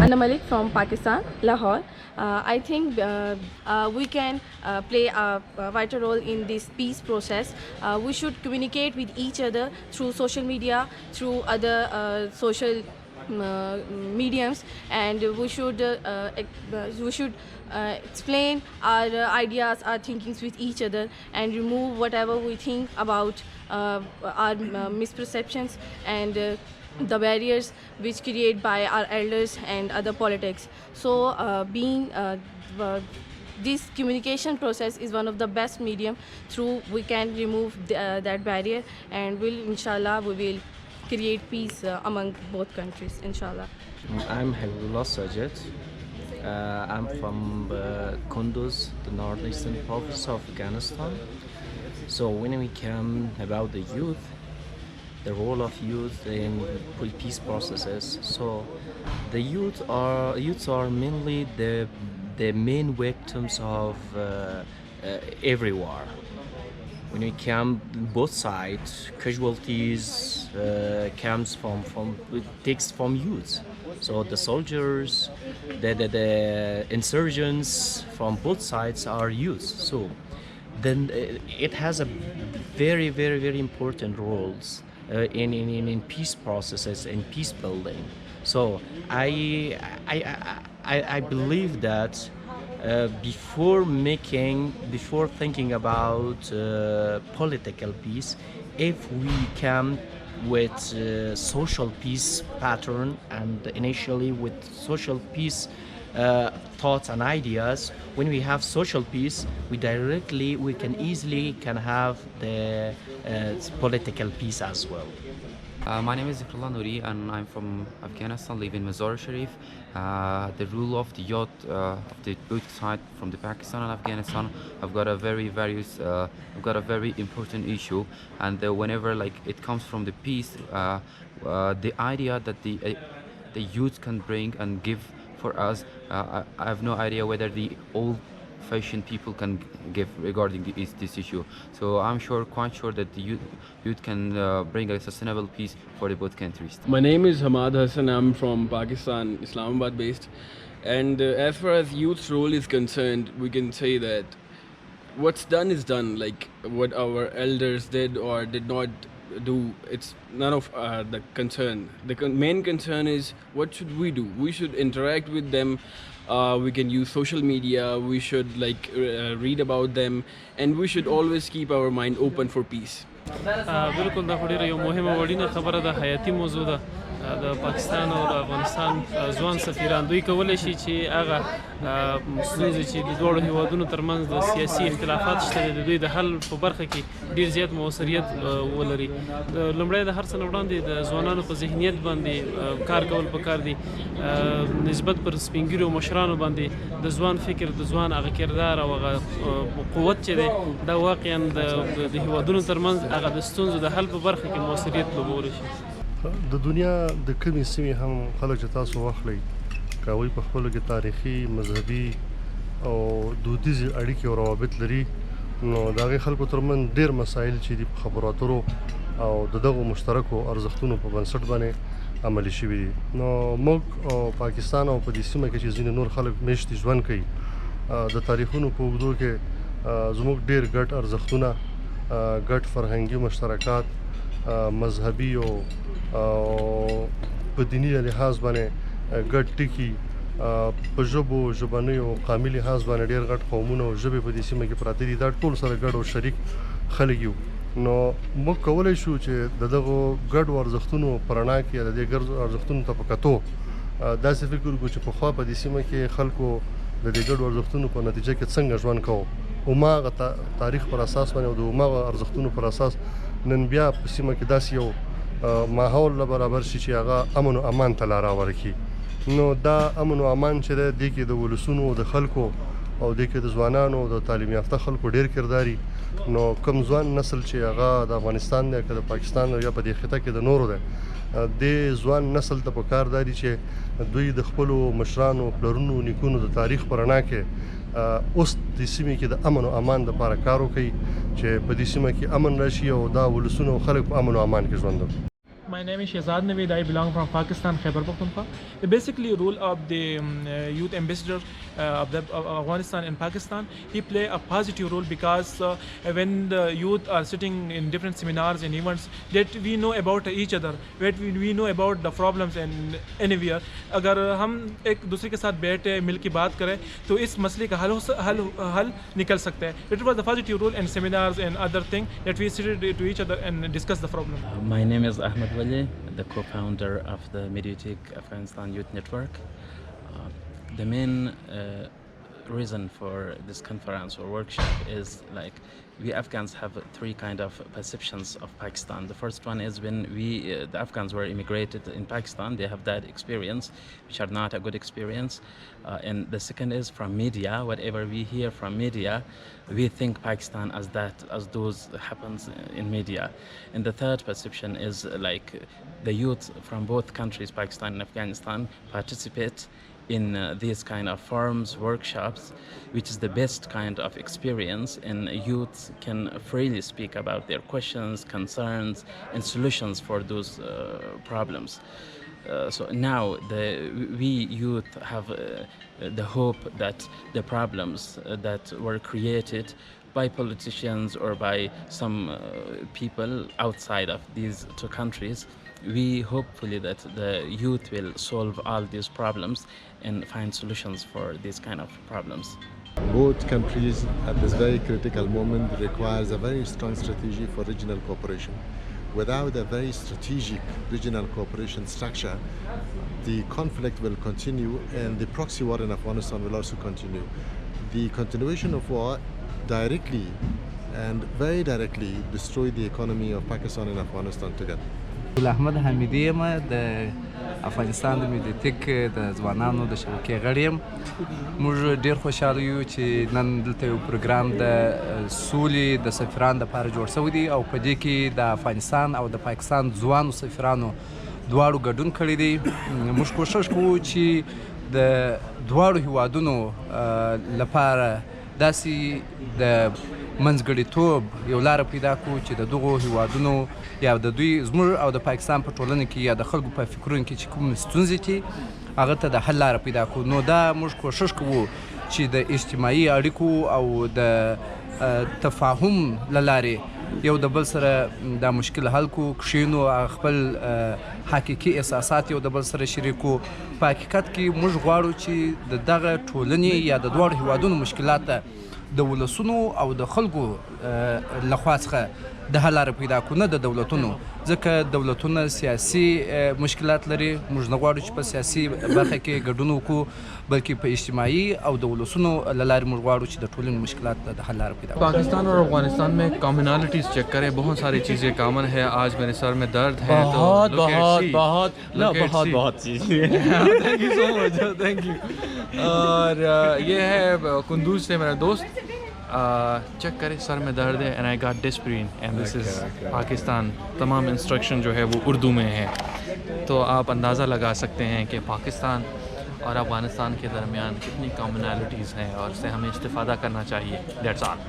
Anna Malik from Pakistan, Lahore. I think we can play a vital role in this peace process. We should communicate with each other through social media, through other social mediums, and we should explain our ideas, our thinkings with each other, and remove whatever we think about our misperceptions and the barriers which created by our elders and other politics. So this communication process is one of the best medium through we can remove that barrier, and inshallah we will create peace among both countries, inshallah. I'm Habibullah Sajid. I'm from Kunduz, the northeastern province of Afghanistan. So when we come about the youth, the role of youth in peace processes. So the youths are mainly the main victims of every war. When we come both sides, casualties takes from youths. So the soldiers, the insurgents from both sides are youths. So then it has a very, very, very important roles in peace processes and peace building. So I believe that before thinking about political peace, if we come with social peace pattern and initially with social peace thoughts and ideas, when we have social peace, we can easily have the political peace as well. My name is Zikrullah Nouri and I'm from Afghanistan, live in Mazar Sharif. The rule of the youth of the both side from the Pakistan and Afghanistan have got a very important issue, and whenever it comes from the peace, the idea that the youth can bring and give for us, I have no idea whether the old-fashioned people can give regarding this issue. So I'm quite sure that the youth can bring a sustainable peace for the both countries. My name is Hamad Hassan. I'm from Pakistan, Islamabad based. And as far as youth's role is concerned, we can say that what's done is done. Like what our elders did or did not do, it's none of the concern. The main concern is what should we do? We should interact with them. We can use social media. We should read about them, and we should always keep our mind open for peace. بالکل دا خو ډیره یو مهمه وړینه خبره ده، حیاتي موضوع ده. د پاکستان او د افغانستان ځوان سفیران دوی کولی شي چې هغه ستونزې چې د دواړو هیوادونو ترمنځ د سیاسي اختلافات شته د دوی د حل په برخه کې ډیر زیات موثریت ولري. لومړی د هر څه نه وړاندې د ځوانانو په ذهنیت باندې کار کول پکار دي، نسبت پر سپین ږیرو مشرانو باندې د ځوان فکر، د ځوان هغه کردار او هغه قوت چې دی دا واقعا د هیوادونو ترمنځ هغه د ستونزو د حل په برخه کې موثریت لوبولی شي. د دنیا د کومې سیمې هم خلک چې تاسو واخلئ، که هغوی په خپلو کې تاریخي، مذهبي او دودیزې اړیکې او روابط لري، نو د هغې خلکو ترمنځ ډېر مسایل چې دي په خبرو اترو او د دغو مشترکو ارزښتونو په بنسټ باندې عملي شوي دي. نو موږ او پاکستان او په دې سیمه کې چې ځینې نور خلک میشتې ژوند کوي، د تاریخونو په اوږدو کې زموږ ډېر ګډ ارزښتونه، ګډ فرهنګي مشترکات، مذهبي او په دیني لحاظ باندې ګډ ټکي، په ژبو، ژبنیو او قامي لحاظ باندې ډېر غټ قومونه او ژبې په دې سیمه کې پراته دي. دا ټول سره ګډ او شریک خلک یو. نو موږ کولی شو چې د دغو ګډو ارزښتونو په رڼا کې د دې ګډو ارزښتونو ته په کتو داسې فکر وکړو چې پخوا په دې سیمه کې خلکو د دې ګډو ارزښتونو په نتیجه کې څنګه ژوند کوو، هماغه تاریخ پر اساس باندې او د هماغه ارزښتونو پر اساس نن بیا په سیمه کې داسې یو ماحول برابر شي چې هغه امن او امان ته لاره ورکړي. نو دا امن او امان چې دی، دې کې د ولسونو، د خلکو او دې کې د ځوانانو، د تعلیم یافته خلکو ډېر کرداري. نو کوم ځوان نسل چې هغه د افغانستان دی، که د پاکستان یا په دې خطه کې د نورو دی، دې ځوان نسل ته پکار دا دي چې دوی د خپلو مشرانو، پلرونو، نیکونو د تاریخ په رڼا کې اوس د سیمې کې د امن او امان دپاره کار وکړي چې په دې سیمه کې امن راشي او دا ولسونه او خلک په امن او امان کې ژوند وکړي. My name is Shehzad Naveed. I belong from Pakistan, Khyber Pakhtunkhwa. Basically, role of the youth ambassador of Afghanistan and Pakistan, he play a positive role because when the youth are sitting in different seminars and events, that we know about each other, that we know about the problems and anywhere. अगर हम एक दूसरे के साथ बैठे मिल के बात करें तो इस मसले का हल निकल सकता है. It was the positive role and seminars and other thing that we sit to each other and discuss the problem. My name is Ahmed Wali, the co-founder of the Mediatek Afghanistan Youth Network. The main reason for this conference or workshop is like we Afghans have three kind of perceptions of Pakistan. The first one is when the Afghans were immigrated in Pakistan, they have that experience, which are not a good experience. And the second is from media. Whatever we hear from media, we think Pakistan as those happens in media. And the third perception is like the youth from both countries, Pakistan and Afghanistan, participate in these kind of forums, workshops, which is the best kind of experience, and youth can freely speak about their questions, concerns, and solutions for those problems. So now we youth have the hope that the problems that were created by politicians or by some people outside of these two countries, we hopefully that the youth will solve all these problems and find solutions for these kind of problems. Both countries at this very critical moment requires a very strong strategy for regional cooperation. Without a very strategic regional cooperation structure, the conflict will continue and the proxy war in Afghanistan will also continue. The continuation of war directly and very directly destroy the economy of Pakistan and Afghanistan together. احمد حمیدی یم د افغانستان د میډیاتک د ځوانانو د شبکې غړی یم. موږ ډیر خوشحاله یو چې نن دلته یو پروګرام د سولې د سفیرانو دپاره جوړ شوی دی او په دې کې د افغانستان او د پاکستان ځوانو سفیرانو دواړو ګډون کړی دی. موږ کوشش کوو چې د دواړو هیوادونو لپاره داسې د منځګړیتوب یو لاره پیدا کړو چې د دغو هیوادونو یا د دوی زموږ او د پاکستان په ټولنه کې یا د خلکو په فکرونو کې چې کوم ستونزې دي هغه ته د حل لاره پیدا کړو. نو دا موږ کوشش کوو چې د اجتماعي اړیکو او د تفاهم له لارې یو د بل سره دا مشکل حل کړو، کښېنو، خپل حقیقي احساسات یو د بل سره شریک کړو. په حقیقت کې موږ غواړو چې د دغه ټولنې یا د دواړو هیوادونو مشکلات د ولسونو او د خلکو لخوا څخه د حل لاره پیدا کړو، نه د دولتونو، ځکه دولتونه سیاسي مشکلات لري. موږ نه غواړو چې په سیاسي برخه کې ګډون وکړو، بلکې په اجتماعي او د ولسونو له لارې موږ غواړو چې د ټولنې مشکلات د حل لاره پیدا کړو. Pakistan और अफगानिस्तान में commonalities check करें, बहुत सारी चीज़ें common है. आज मेरे sir में दर्द है तो बहुत चीज़ें thank you so much, thank you. और ये है कुंदूज से मेरा दोस्त. चेक करें, सर में दर्द है and I got Disprin and this is Pakistan. तमाम इंस्ट्रक्शन जो है वो उर्दू में है, तो आप अंदाज़ा लगा सकते हैं कि पाकिस्तान और अफ़गानिस्तान के दरमियान कितनी कॉमनैलिटीज़ हैं और इससे हमें इस्तिफ़ादा करना चाहिए. That's all.